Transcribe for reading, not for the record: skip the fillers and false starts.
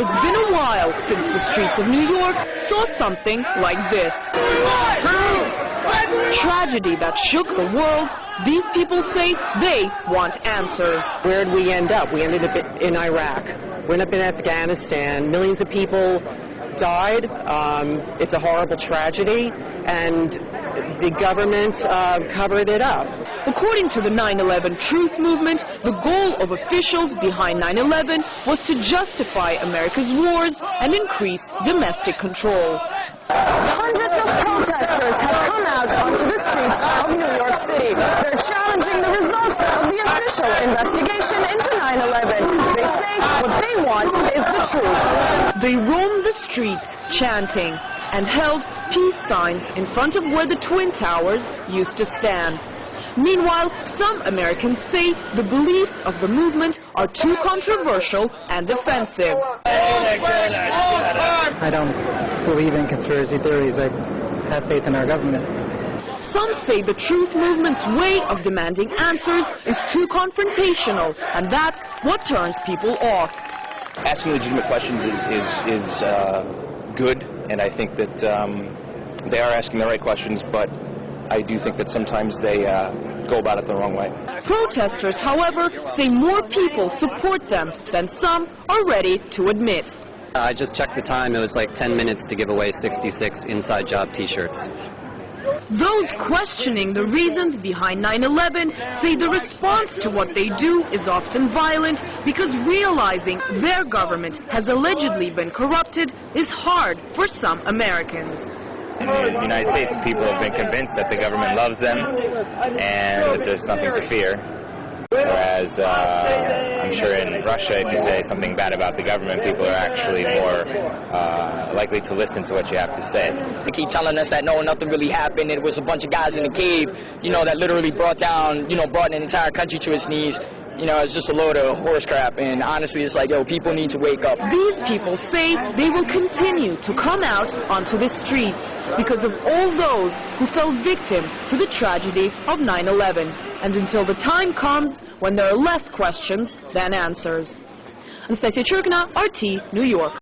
It's been a while since the streets of New York saw something like this. Tragedy that shook the world. These people say they want answers. Where did we end up? We ended up in Iraq. We ended up in Afghanistan. Millions of people died. It's a horrible tragedy, and the government covered it up. According to the 9/11 Truth Movement, the goal of officials behind 9/11 was to justify America's wars and increase domestic control. Hundreds of protesters have come out onto the streets of New York City. They're challenging the results of the official investigation into 9/11. They say what they want is the truth. They roamed the streets chanting and held peace signs in front of where the Twin Towers used to stand. Meanwhile, some Americans say the beliefs of the movement are too controversial and offensive. I don't believe in conspiracy theories. I have faith in our government. Some say the Truth Movement's way of demanding answers is too confrontational, and that's what turns people off. Asking legitimate questions is good, and I think that they are asking the right questions, but I do think that sometimes they go about it the wrong way. Protesters, however, say more people support them than some are ready to admit. I just checked the time. It was like 10 minutes to give away 66 Inside Job t-shirts. Those questioning the reasons behind 9/11 say the response to what they do is often violent because realizing their government has allegedly been corrupted is hard for some Americans. In the United States, people have been convinced that the government loves them and that there's nothing to fear. Whereas I'm sure in Russia, if you say something bad about the government, people are actually more likely to listen to what you have to say. They keep telling us that no, nothing really happened. It was a bunch of guys in a cave, that literally brought an entire country to its knees. It's just a load of horse crap, and honestly, it's like, people need to wake up. These people say they will continue to come out onto the streets because of all those who fell victim to the tragedy of 9/11, and until the time comes when there are less questions than answers. Anastasia Churkina, RT, New York.